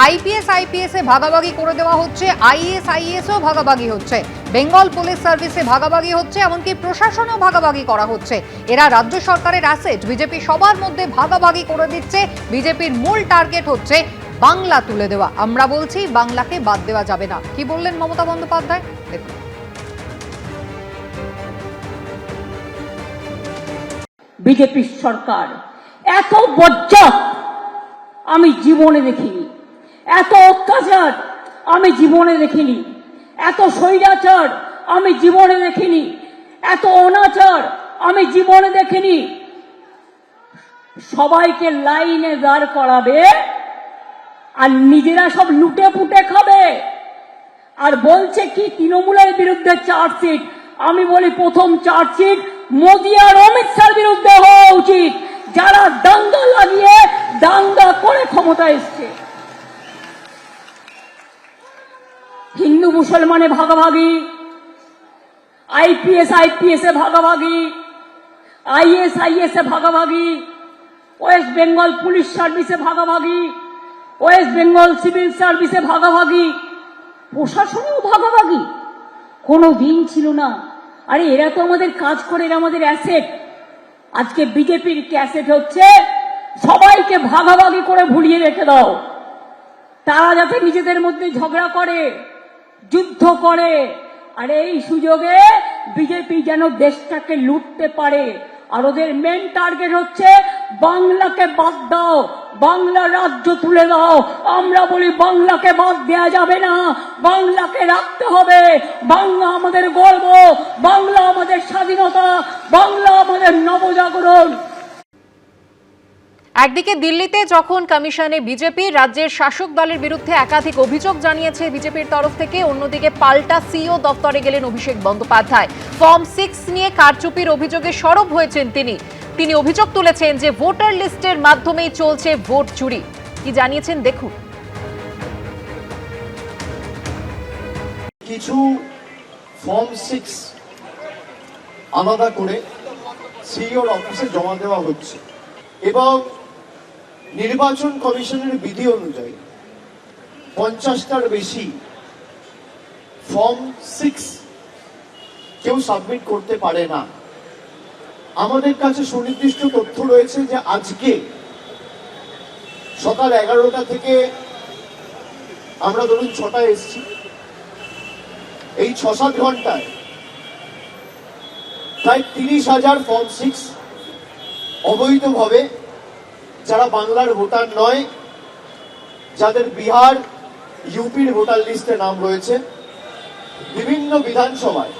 IPS এ ভাগাভাগি করে দেওয়া হচ্ছে, আইএসও ভাগাভাগি হচ্ছে, বেঙ্গল পুলিশ সার্ভিসে ভাগাভাগি হচ্ছে, এমনকি প্রশাসনও ভাগাভাগি করা হচ্ছে। এরা রাজ্য সরকারের অ্যাসেট বিজেপি সবার মধ্যে ভাগাভাগি করে দিচ্ছে। বিজেপির মূল টার্গেট হচ্ছে বাংলা তুলে দেওয়া। আমরা বলছি বাংলাকে বাদ দেওয়া যাবে না। কি বললেন মমতা বন্দ্যোপাধ্যায়? দেখুন। বিজেপির সরকার এত বজ্জাত আমি জীবনে দেখিনি, এত অত্যাচার আমি জীবনে দেখিনি, এত স্বৈরাচার আমি জীবনে দেখিনি, এত অনাচার আমি জীবনে দেখিনি। সবাইকে লাইনে দাঁড় করাবে আর নিজেরা সব লুটে পুটে খাবে। আর বলছে কি তৃণমূলের বিরুদ্ধে চার্জশিট। আমি বলি প্রথম চার্জশিট মোদী আর অমিত শাহর বিরুদ্ধে হওয়া উচিত, যারা দাঙ্গা লাগিয়ে দাঙ্গা করে ক্ষমতা এসছে। হিন্দু মুসলমানে ভাগাভাগি, আইপিএস এ ভাগাভাগি, আইএস এ ভাগাভাগি, ওয়েস্ট বেঙ্গল পুলিশ সার্ভিসে ভাগাভাগি, ওয়েস্ট বেঙ্গল সিভিল সার্ভিসে ভাগাভাগি, প্রশাসনেও ভাগাভাগি। কোনো দিন ছিল না। আরে এরা তো আমাদের কাজ করে, এরা আমাদের অ্যাসেট। আজকে বিজেপির অ্যাসেট হচ্ছে সবাইকে ভাগাভাগি করে ভুলিয়ে রেখে দাও। তারা যাতে নিজেদের মধ্যে ঝগড়া করে, যুদ্ধ করে, আর এই সুযোগে বিজেপি যেন দেশটাকে লুটতে পারে। আর ওদের মেন টার্গেট হচ্ছে বাংলাকে বাদ দাও, বাংলা রাজ্য তুলে দাও। আমরা বলি বাংলাকে বাদ দেওয়া যাবে না, বাংলাকে রাখতে হবে। বাংলা আমাদের গর্ব, বাংলা আমাদের স্বাধীনতা, বাংলা আমাদের নবজাগরণ। একদিকে দিল্লিতে যখন কমিশনে বিজেপি রাজ্যের শাসক দলের বিরুদ্ধে একাধিক অভিযোগ জানিয়েছে বিজেপির তরফ থেকে, অন্যদিকে পাল্টা সিও দপ্তরে গেলেন অভিষেক বন্দ্যোপাধ্যায়। ফর্ম 6 নিয়ে কারচুপির অভিযোগে সরব হয়েছেন তিনি অভিযোগ তুলেছেন যে ভোটার লিস্টের মাধ্যমেই চলছে ভোট চুরি। কি জানিয়েছেন দেখুন। কিছু ফর্ম 6 আলাদা করে সিইওর অফিসে জমা দেওয়া হচ্ছে এবং নির্বাচন কমিশনের বিধি অনুযায়ী 50টার বেশি ফর্ম 6 কেউ সাবমিট করতে পারে না। আমাদের কাছে সুনির্দিষ্ট তথ্য রয়েছে যে আজকে সকাল 11টা থেকে আমরা ধরুন 6টায় এসেছি, এই 6-7 ঘন্টায় প্রায় 30,000 ফর্ম 6 অবৈধভাবে, যারা বাংলার ভোটার নয়, যাদের বিহার ইউপির ভোটার লিস্টে নাম রয়েছে, বিভিন্ন বিধানসভায়,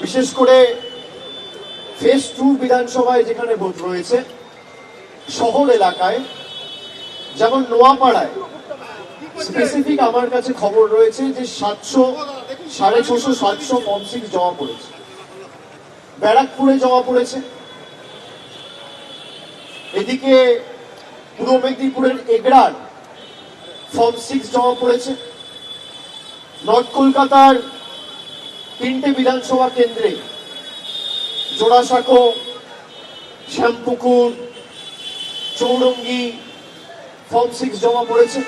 বিশেষ করে ফেজ 2 বিধানসভায় যেখানে ভোট রয়েছে, শহর এলাকায় যেমন নোয়াপাড়ায় স্পেসিফিক আমার কাছে খবর রয়েছে যে 650-700 ফর্ম 6 জমা পড়েছে। ব্যারাকপুরে জমা পড়েছে, এদিকে পূর্ব মেদিনীপুরের এগড়ার ফর্ম 6 জমা পড়েছে। নর্থ কলকাতার 3টে বিধানসভা কেন্দ্রে জোড়াসাঁকো, শ্যামপুকুর, চৌরঙ্গি ফর্ম 6 জমা পড়েছে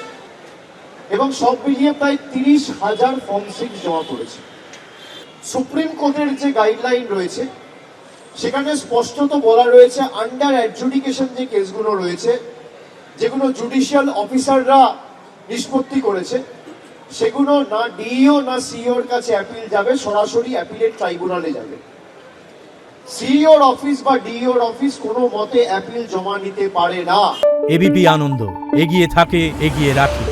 এবং সব মিলিয়ে প্রায় 30,000 ফর্ম 6 জমা পড়েছে। সুপ্রিম কোর্টের যে গাইডলাইন রয়েছে সেখানে স্পষ্টত বলা রয়েছে আন্ডার অ্যাডজুডিকেশন যে কেসগুলো রয়েছে, যেগুলো জুডিশিয়াল অফিসাররা নিষ্পত্তি করেছে, সেগুলো না ডিইও না সিইওর কাছে অ্যাপিল যাবে, সরাসরি অ্যাপিলেট ট্রাইব্যুনালে যাবে। সিইওর অফিস বা ডিইওর অফিস কোনো মতে অ্যাপিল জমা নিতে পারে না। এবিপি আনন্দ, এগিয়ে থাকে, এগিয়ে রাখে।